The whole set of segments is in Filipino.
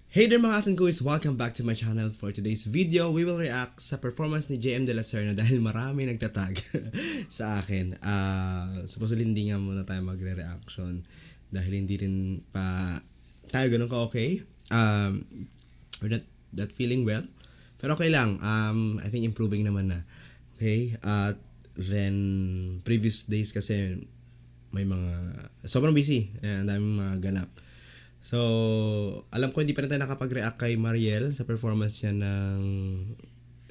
Hey there mga asan guys! Welcome back to my channel. For today's video, we will react sa performance ni JM De La Serna dahil marami nagtatag sa akin. Supposedly hindi nga muna tayo magre-reaction dahil hindi rin pa tayo ganun ka-okay. We're not that feeling well. Pero okay lang. I think improving naman na. Okay? Then, previous days kasi may mga sobrang busy. Ang daming mga ganap. So, alam ko hindi pa rin tayo nakapag-react kay Mariel sa performance niya ng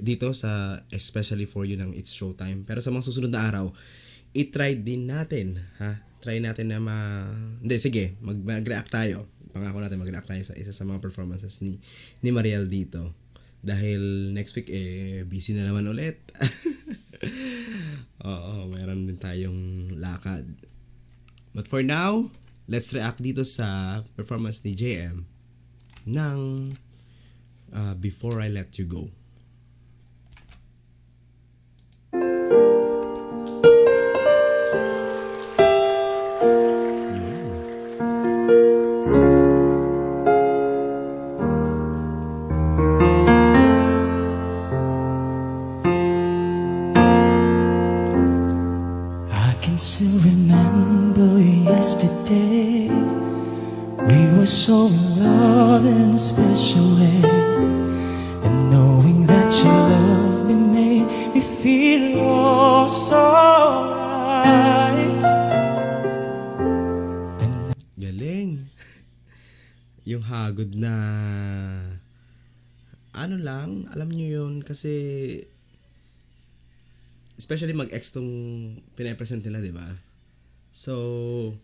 dito sa Especially For You ng It's Showtime. Pero sa mga susunod na araw, i-try din natin, ha? Try natin na Hindi, sige, mag-react tayo. Pangako natin mag-react tayo sa isa sa mga performances ni Mariel dito. Dahil next week, busy na naman ulit. Oo, meron din tayong lakad. But for now, let's react dito sa performance ni JM ng Before I Let You Go. I can still remember yesterday. We were so in love in a special way, and knowing that you love me made me feel oh so right. Galing. Yung hagod na ano lang, alam niyo yun kasi especially mag-ex tong pinapresent nila, di ba? So,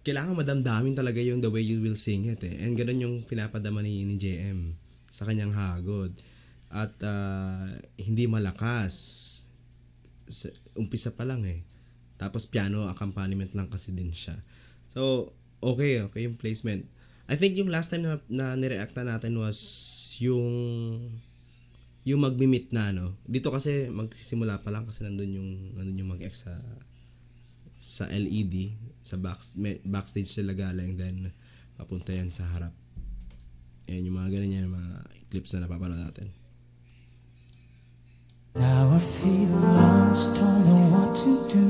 kailangan madamdamin talaga yung the way you will sing it eh. And ganun yung pinapadama ni JM sa kanyang hagod. At hindi malakas. Umpisa pa lang eh. Tapos piano accompaniment lang kasi din siya. So, okay yung placement. I think yung last time na nireacta natin was yung magmi-meet na, no? Dito kasi magsisimula pa lang kasi nandun yung mag-ex sa LED, sa backstage sila galing, then papunta yan sa harap. Ayan yung mga ganun yan, mga clips na napapanood natin. Now I feel lost, don't know what to do.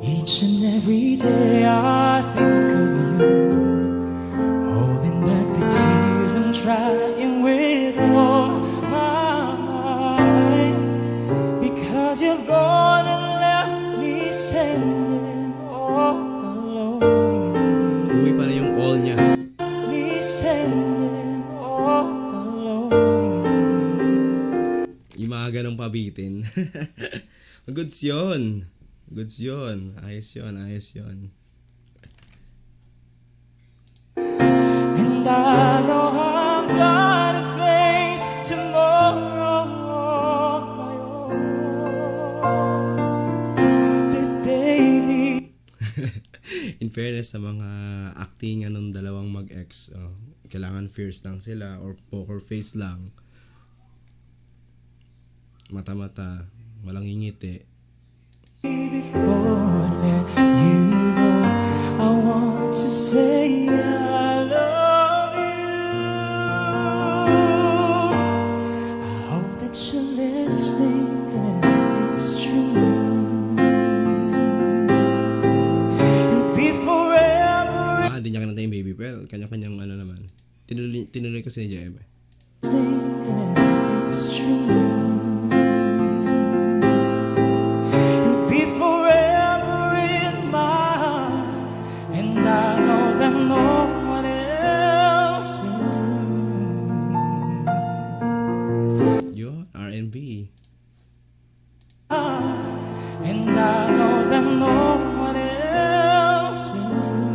Each and every day I think of you, holding back the tears I'm trying with all my might, because you've gone and left me standing all alone. Uwi pa na yung all niya. Me standing all alone. Yung mga ganong pabitin. Goods yun. Goods yun. Ayos yun. And I know I'm gonna face tomorrow on my own. But baby, In fairness sa mga acting ng dalawang mag-ex, kailangan fierce lang sila or poker face lang. Mata-mata, walang ngingiti. before I let you go, I want to say I love you. I hope that you're listening and it's true. It'll be forever. Hindi niya kinanta yung Baby. Well, kanya-kanyang ano naman. Tinuloy kasi ni JM. It's true. You'll be forever in my heart, and I know that no one else will do. Yun, R&B. And I know that no one else will do.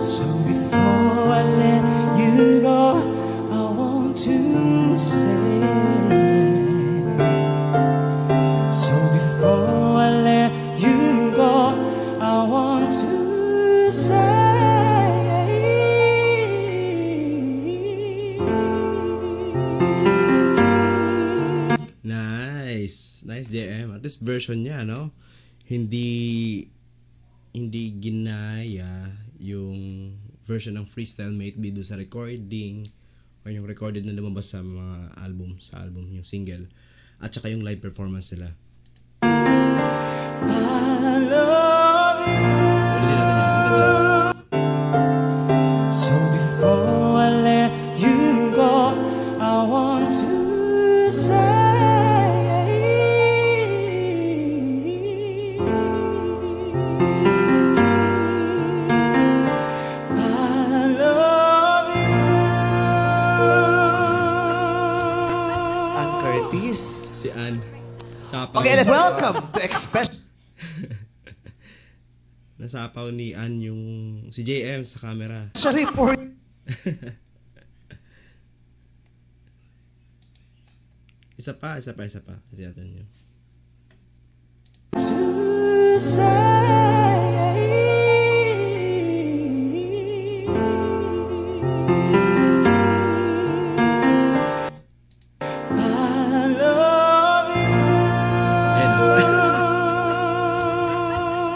So before I let you go, I want to say. So before I let you go, I want to say. Nice JM. At this version niya, no? Hindi hindi ginaya yung version ng Freestyle Mate be do sa recording or yung recorded na lumabas sa mga album, yung single, at saka yung live performance nila. I love you. Ulitin natin yan. Ang ganda. So before I let you go, I want to say I love you. Ang Curtis. Si Ann. Sapaw. Okay, welcome to Express. Nasapaw ni Ann yung si JM sa camera. Sorry for Isa pa. Hindi natin yun. To say I love you. Ayan.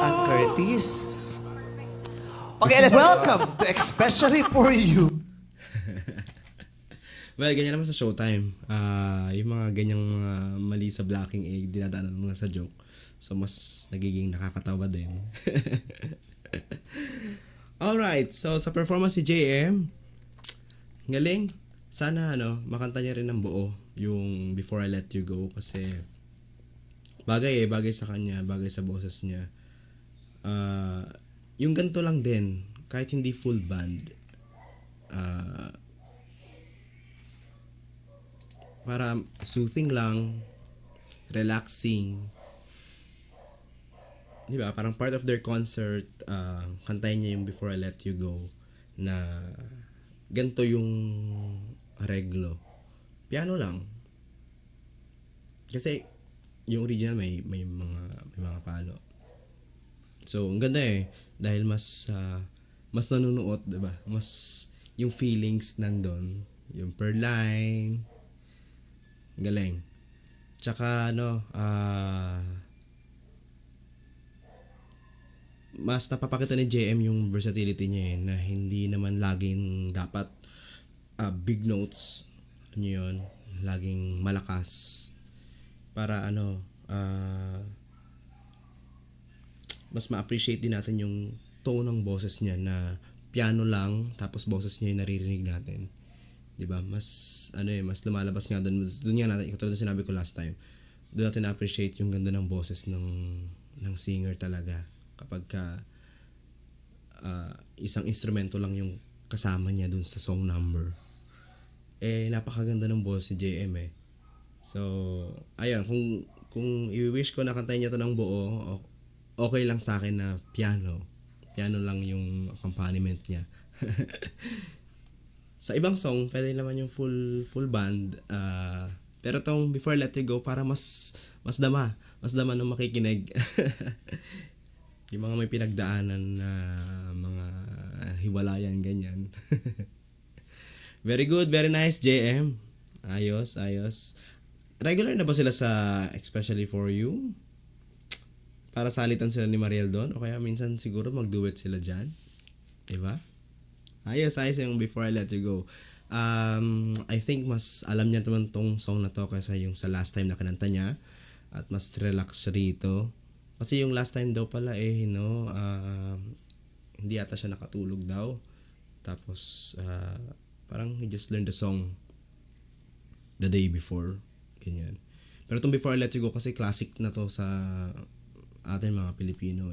Ang Curtis. Okay, welcome to Especially for You. Well, ganyan naman sa Showtime. Yung mga ganyang mga mali sa blocking dinadaanan mo na sa joke. So, mas nagiging nakakatawa din. Alright, so sa performance si JM, galing. Sana makanta niya rin ng buo yung Before I Let You Go kasi bagay sa kanya, bagay sa boses niya. Yung ganito lang din, kahit hindi full band, para soothing lang, relaxing. Di ba? Parang part of their concert, kantayin niya yung Before I Let You Go na ganito yung areglo. Piano lang. Kasi yung original may mga palo. So, ang ganda dahil mas nanunuot, 'di ba? Mas yung feelings nandun, yung per line. Galing. Tsaka mas napapakita ni JM yung versatility niya na hindi naman laging dapat big notes yun, laging malakas para mas ma-appreciate din natin yung tone ng boses niya na piano lang tapos boses niya yung naririnig natin. 'Di ba? Mas mas lumalabas nga doon nga natin, katulad ng sinabi ko last time. Doon natin na-appreciate yung ganda ng boses ng singer talaga kapag isang instrumento lang yung kasama niya dun sa song number. Napakaganda ng boses ni JM So, ayun, kung i-wish ko na kantahin niya to ng buo, okay lang sa akin na piano. Piano lang yung accompaniment niya. Sa ibang song, pwede naman yung full band. Pero tong Before I Let You Go, para mas dama nung makikinig. Yung mga may pinagdaanan na mga hiwalayan, ganyan. Very good, very nice, JM. Ayos. Regular na ba sila sa Especially For You? Para salitan sila ni Mariel doon? O kaya minsan siguro mag-duet sila dyan? Diba? Ayos yung Before I Let You Go. I think mas alam niya naman tong song na to kaysa yung sa last time na kinanta niya. At mas relax rito. Kasi yung last time daw pala hindi ata siya nakatulog daw. Tapos parang he just learned the song the day before. Ganyan. Pero itong Before I Let You Go kasi classic na to sa atin mga Pilipino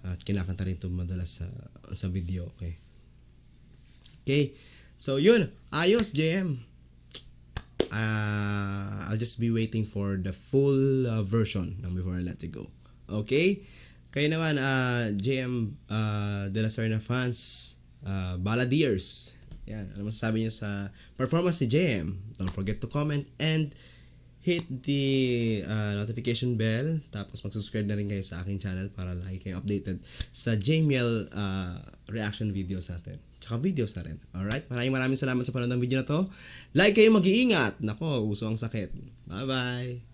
At kinakanta rin ito madalas sa video. Okay. So yun. Ayos, JM. I'll just be waiting for the full version ng Before I Let You Go. Okay? Kayo naman, JM De La Serna fans, Balladeers. Yan, ano masasabi niyo sa performance ni JM? Don't forget to comment and hit the notification bell. Tapos mag-subscribe na rin kayo sa aking channel para lagi kayo updated sa JML reaction videos natin. Tsaka videos na rin. Alright? Maraming salamat sa panonood ng video na to. Like kayo, mag-iingat. Nako, uso ang sakit. Bye-bye!